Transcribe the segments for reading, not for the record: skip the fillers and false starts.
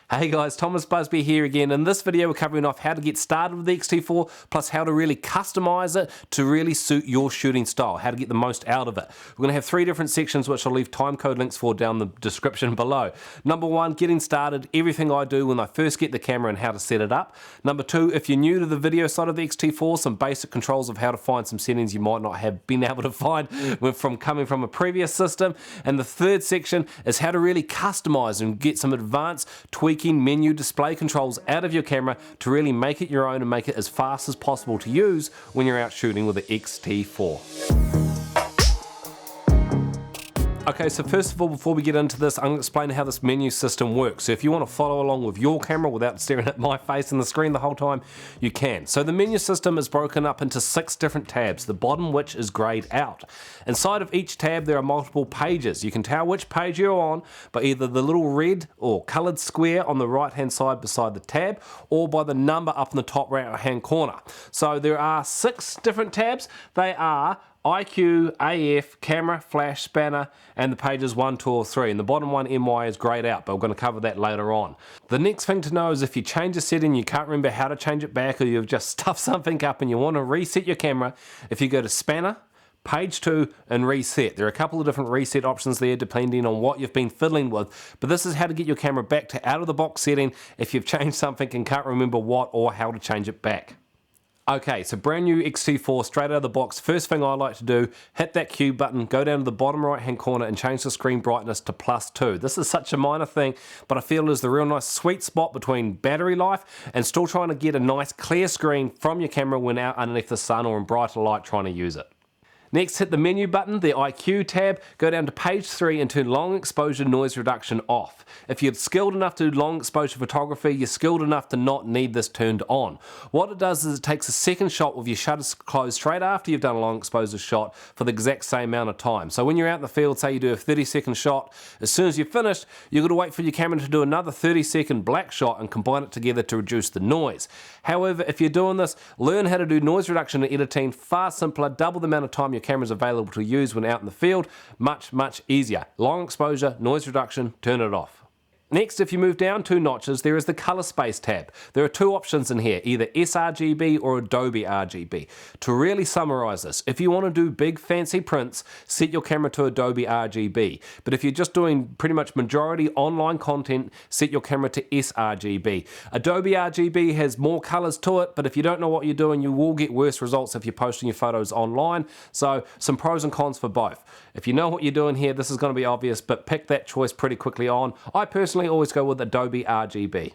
Hey guys, Thomas Busby here again. In this video we're covering off how to get started with the X-T4 plus how to really customize it to really suit your shooting style, how to get the most out of it. We're going to have three different sections which I'll leave timecode links for down the description below. Number one, getting started, everything I do when I first get the camera and how to set it up. Number two, if you're new to the video side of the X-T4, some basic controls of how to find some settings you might not have been able to find from coming from a previous system. And the third section is how to really customize and get some advanced tweaking menu display controls out of your camera to really make it your own and make it as fast as possible to use when you're out shooting with the X-T4. Okay, so first of all, before we get into this, I'm going to explain how this menu system works. So if you want to follow along with your camera without staring at my face in the screen the whole time, you can. So the menu system is broken up into 6 different tabs, the bottom which is grayed out. Inside of each tab there are multiple pages. You can tell which page you're on by either the little red or coloured square on the right hand side beside the tab, or by the number up in the top right hand corner. So there are 6 different tabs. They are IQ, AF, camera, flash, spanner, and the pages 1, 2, or 3. And the bottom one, MY, is grayed out, but we're going to cover that later on. The next thing to know is if you change a setting, you can't remember how to change it back, or you've just stuffed something up and you want to reset your camera, if you go to spanner, page 2, and reset. There are a couple of different reset options there depending on what you've been fiddling with, but this is how to get your camera back to out of the box setting if you've changed something and can't remember what or how to change it back. Okay, so brand new X-T4 straight out of the box. First thing I like to do, hit that Q button, go down to the bottom right hand corner and change the screen brightness to +2. This is such a minor thing, but I feel it is the real nice sweet spot between battery life and still trying to get a nice clear screen from your camera when out underneath the sun or in brighter light trying to use it. Next, hit the menu button, the IQ tab, go down to page 3 and turn long exposure noise reduction off. If you're skilled enough to do long exposure photography, you're skilled enough to not need this turned on. What it does is it takes a second shot with your shutters closed straight after you've done a long exposure shot for the exact same amount of time. So when you're out in the field, say you do a 30-second shot, as soon as you're finished, you've got to wait for your camera to do another 30-second black shot and combine it together to reduce the noise. However, if you're doing this, learn how to do noise reduction and editing far simpler, double the amount of time your camera is available to use when out in the field, much easier. Long exposure, noise reduction, turn it off. Next, if you move down 2 notches, there is the color space tab. There are 2 options in here, either sRGB or Adobe RGB. To really summarize this, if you want to do big fancy prints, set your camera to Adobe RGB. But if you're just doing pretty much majority online content, set your camera to sRGB. Adobe RGB has more colors to it, but if you don't know what you're doing, you will get worse results if you're posting your photos online. So some pros and cons for both. If you know what you're doing here, this is going to be obvious, but pick that choice pretty quickly on. I personally always go with Adobe RGB.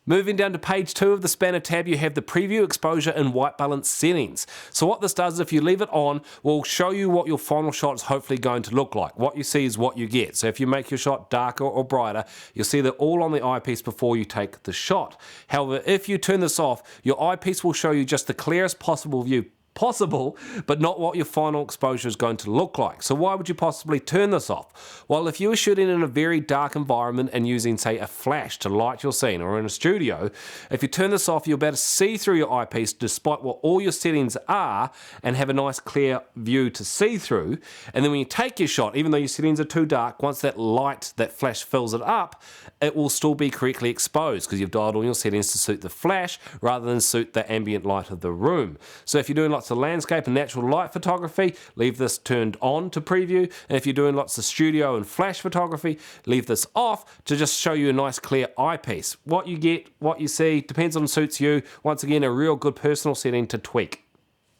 Moving down to page 2 of the spanner tab, you have the preview exposure and white balance settings. So what this does is if you leave it on, will show you what your final shot is hopefully going to look like. What you see is what you get. So if you make your shot darker or brighter, you'll see that all on the eyepiece before you take the shot. However, if you turn this off, your eyepiece will show you just the clearest possible view possible, but not what your final exposure is going to look like. So why would you possibly turn this off? Well, if you were shooting in a very dark environment and using, say, a flash to light your scene, or in a studio, if you turn this off, you'll be able to see through your eyepiece despite what all your settings are and have a nice clear view to see through. And then when you take your shot, even though your settings are too dark, once that light, that flash fills it up, it will still be correctly exposed because you've dialed all your settings to suit the flash rather than suit the ambient light of the room. So if you're doing lots of landscape and natural light photography, leave this turned on to preview. And if you're doing lots of studio and flash photography, leave this off to just show you a nice clear eyepiece. What you get, what you see, depends on suits you. Once again, a real good personal setting to tweak.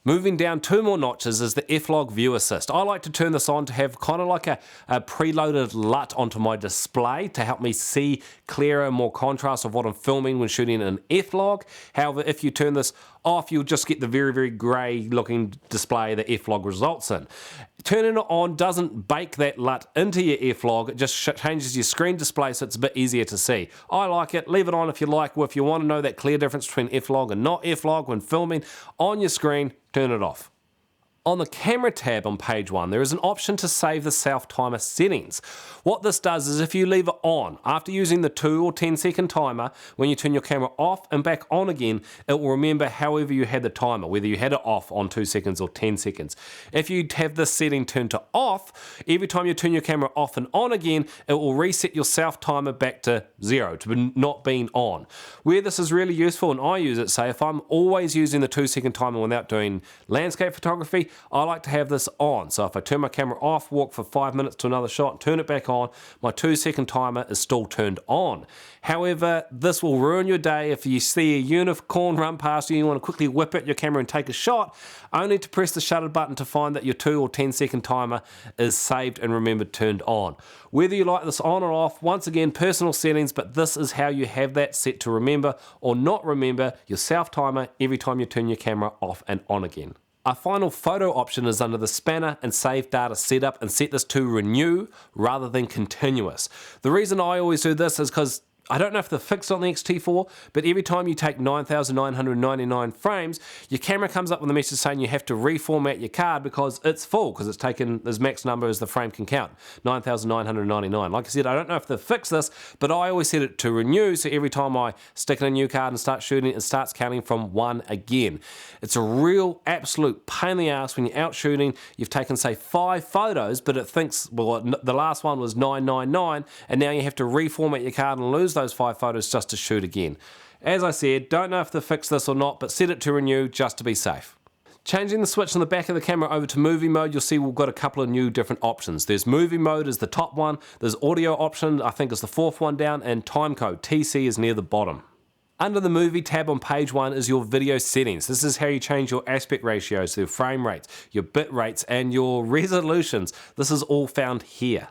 Moving down 2 more notches is the F-Log View Assist. I like to turn this on to have kind of like a preloaded LUT onto my display to help me see clearer, more contrast of what I'm filming when shooting an F-Log. However, if you turn this off, you'll just get the very grey looking display that F-Log results in. Turning it on doesn't bake that LUT into your F-Log, it just changes your screen display so it's a bit easier to see. I like it, leave it on if you like. Well, if you want to know that clear difference between F-Log and not F-Log when filming on your screen, turn it off. On the camera tab on page 1, there is an option to save the self-timer settings. What this does is if you leave it on, after using the 2 or 10-second timer, when you turn your camera off and back on again, it will remember however you had the timer, whether you had it off on 2 seconds or 10 seconds. If you have this setting turned to off, every time you turn your camera off and on again, it will reset your self-timer back to 0, to not being on. Where this is really useful, and I use it, say if I'm always using the 2-second timer without doing landscape photography, I like to have this on. So if I turn my camera off, walk for 5 minutes to another shot, turn it back on, my 2-second timer is still turned on. However, this will ruin your day if you see a unicorn run past you and you want to quickly whip out your camera and take a shot, only to press the shutter button to find that your 2 or 10-second timer is saved and remembered turned on. Whether you like this on or off, once again, personal settings, but this is how you have that set to remember or not remember your self-timer every time you turn your camera off and on again. Our final photo option is under the spanner and save data setup, and set this to renew rather than continuous. The reason I always do this is because I don't know if they're fixed on the X-T4, but every time you take 9,999 frames, your camera comes up with a message saying you have to reformat your card because it's full, because it's taken as max number as the frame can count, 9,999. Like I said, I don't know if they've fixed this, but I always set it to renew, so every time I stick in a new card and start shooting, it starts counting from 1 again. It's a real absolute pain in the ass when you're out shooting, you've taken say 5 photos, but it thinks, well, the last one was 999, and now you have to reformat your card and lose those 5 photos just to shoot again. As I said, don't know if they fixed this or not, but set it to renew just to be safe. Changing the switch on the back of the camera over to movie mode, you'll see we've got a couple of new different options. There's movie mode is the top one, there's audio option, I think is the 4th one down, and time code, TC, is near the bottom. Under the movie tab on page 1 is your video settings. This is how you change your aspect ratios, your frame rates, your bit rates, and your resolutions. This is all found here.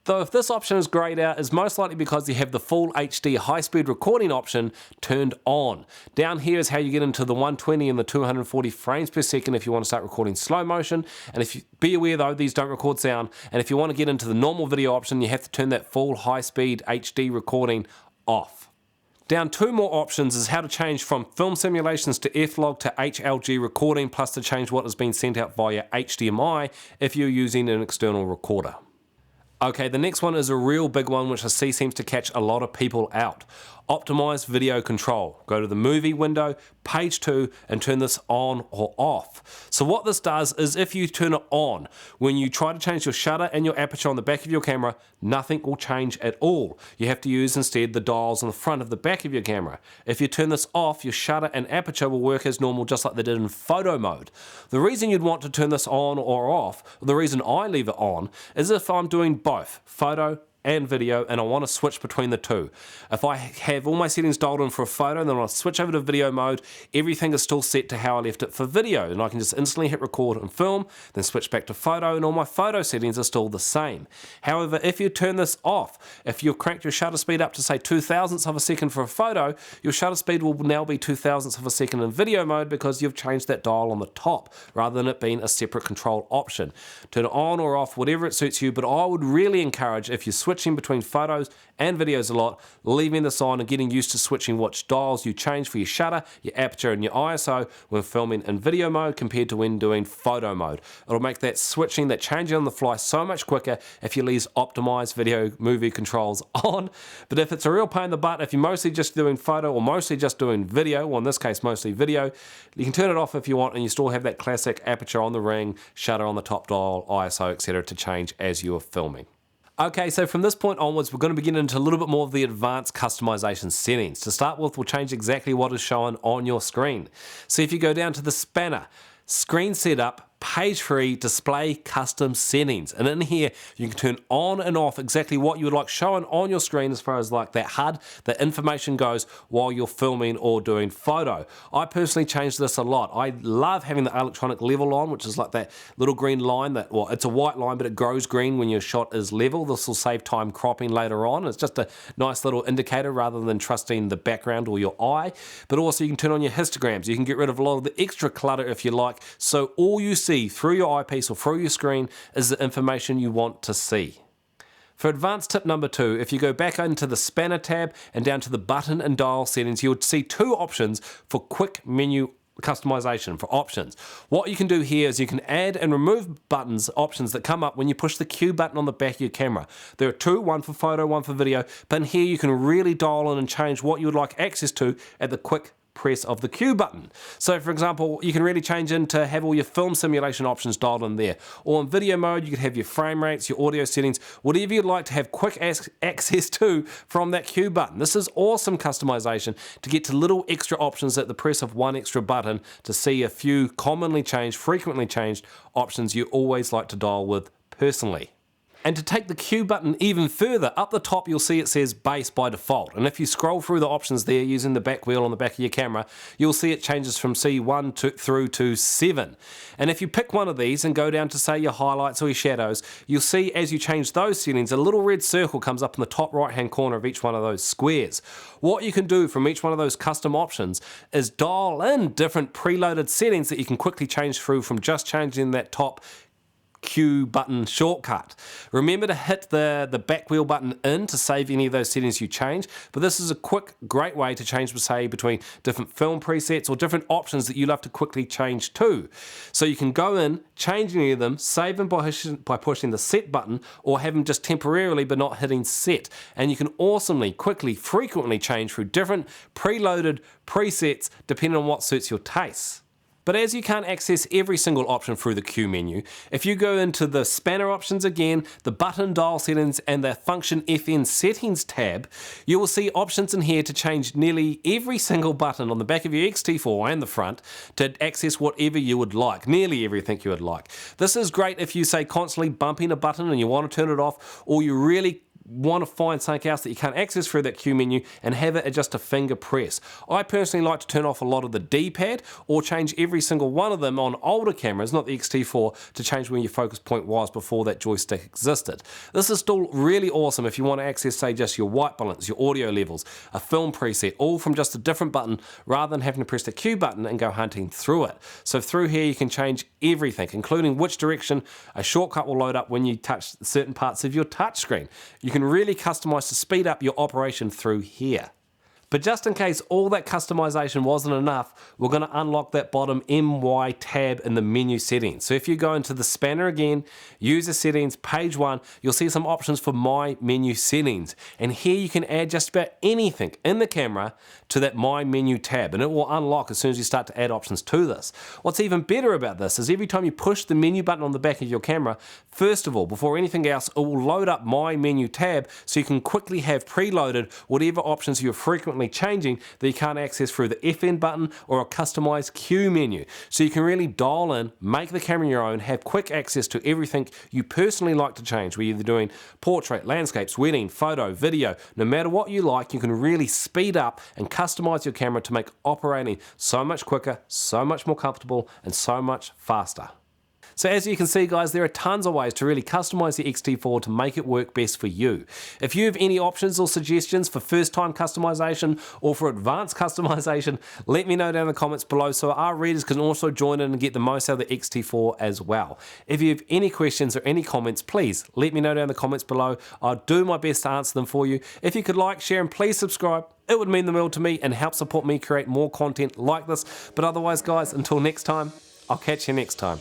Though if this option is grayed out, it's most likely because you have the full HD high-speed recording option turned on. Down here is how you get into the 120 and the 240 frames per second if you want to start recording slow motion. And if you be aware though, these don't record sound. And if you want to get into the normal video option, you have to turn that full high-speed HD recording off. Down 2 more options is how to change from film simulations to F-Log to HLG recording, plus to change what has been sent out via HDMI if you're using an external recorder. Okay, the next one is a real big one which I see seems to catch a lot of people out. Optimize video control. Go to the movie window, page 2, and turn this on or off. So what this does is if you turn it on, when you try to change your shutter and your aperture on the back of your camera, nothing will change at all. You have to use instead the dials on the front of the back of your camera. If you turn this off, your shutter and aperture will work as normal just like they did in photo mode. The reason you'd want to turn this on or off, the reason I leave it on, is if I'm doing both photo and video and I want to switch between the two. If I have all my settings dialed in for a photo and then I'll switch over to video mode, everything is still set to how I left it for video, and I can just instantly hit record and film, then switch back to photo, and all my photo settings are still the same. However, if you turn this off, if you've cranked your shutter speed up to say 2/1000ths of a second for a photo, your shutter speed will now be 2/1000ths of a second in video mode because you've changed that dial on the top rather than it being a separate control option. Turn it on or off, whatever it suits you, but I would really encourage, if you're switching between photos and videos a lot, leaving this on and getting used to switching which dials you change for your shutter, your aperture and your ISO when filming in video mode compared to when doing photo mode. It'll make that switching, that changing on the fly so much quicker if you leave optimized video movie controls on. But if it's a real pain in the butt, if you're mostly just doing photo or mostly just doing video, or in this case mostly video, you can turn it off if you want and you still have that classic aperture on the ring, shutter on the top dial, ISO, etc. to change as you are filming. Okay, so from this point onwards, we're going to begin into a little bit more of the advanced customization settings. To start with, we'll change exactly what is shown on your screen. So if you go down to the spanner, screen setup, page 3, display custom settings, and in here you can turn on and off exactly what you would like shown on your screen as far as like that HUD, that information goes while you're filming or doing photo. I personally changed this a lot. I love having the electronic level on, which is like that little green line that, well, it's a white line but it grows green when your shot is level. This will save time cropping later on. It's just a nice little indicator rather than trusting the background or your eye. But also you can turn on your histograms. You can get rid of a lot of the extra clutter if you like, so all you see through your eyepiece or through your screen is the information you want to see. For advanced tip number 2, if you go back into the spanner tab and down to the button and dial settings, you would see 2 options for quick menu customization for options. What you can do here is you can add and remove buttons, options that come up when you push the Q button on the back of your camera. There are two, one for photo, one for video, but in here you can really dial in and change what you would like access to at the quick press of the Q button. So for example, you can really change in to have all your film simulation options dialed in there. Or in video mode, you could have your frame rates, your audio settings, whatever you'd like to have quick access to from that Q button. This is awesome customization to get to little extra options at the press of one extra button to see a few commonly changed, frequently changed options you always like to dial with personally. And to take the Q button even further, up the top you'll see it says base by default. And if you scroll through the options there using the back wheel on the back of your camera, you'll see it changes from C1 through to 7. And if you pick one of these and go down to say your highlights or your shadows, you'll see as you change those settings, a little red circle comes up in the top right hand corner of each one of those squares. What you can do from each one of those custom options is dial in different preloaded settings that you can quickly change through from just changing that top Q button shortcut. Remember to hit the back wheel button in to save any of those settings you change, but this is a quick, great way to change, say, between different film presets or different options that you love to quickly change to. So you can go in, change any of them, save them by pushing the set button, or have them just temporarily but not hitting set. And you can awesomely, quickly, frequently change through different preloaded presets depending on what suits your tastes. But as you can't access every single option through the Q menu, if you go into the spanner options again, the button dial settings and the function FN settings tab, you will see options in here to change nearly every single button on the back of your X-T4 and the front to access whatever you would like, nearly everything you would like. This is great if you say constantly bumping a button and you want to turn it off, or you really want to find something else that you can't access through that Q menu and have it at just a finger press. I personally like to turn off a lot of the D-pad or change every single one of them on older cameras, not the X-T4, to change where your focus point was before that joystick existed. This is still really awesome if you want to access, say, just your white balance, your audio levels, a film preset, all from just a different button rather than having to press the Q button and go hunting through it. So through here you can change everything, including which direction a shortcut will load up when you touch certain parts of your touchscreen. You can really customize to speed up your operation through here. But just in case all that customization wasn't enough, we're going to unlock that bottom MY tab in the menu settings. So if you go into the spanner again, user settings, page 1, you'll see some options for my menu settings. And here you can add just about anything in the camera to that my menu tab, and it will unlock as soon as you start to add options to this. What's even better about this is every time you push the menu button on the back of your camera, first of all, before anything else, it will load up my menu tab so you can quickly have preloaded whatever options you're frequently changing that you can't access through the FN button or a customized Q menu. So you can really dial in, make the camera your own, have quick access to everything you personally like to change, whether you're doing portrait, landscapes, wedding, photo, video, no matter what you like, you can really speed up and customize your camera to make operating so much quicker, so much more comfortable, and so much faster. So as you can see, guys, there are tons of ways to really customize the X-T4 to make it work best for you. If you have any options or suggestions for first-time customization or for advanced customization, let me know down in the comments below so our readers can also join in and get the most out of the X-T4 as well. If you have any questions or any comments, please let me know down in the comments below. I'll do my best to answer them for you. If you could like, share, and please subscribe. It would mean the world to me and help support me create more content like this. But otherwise, guys, until next time, I'll catch you next time.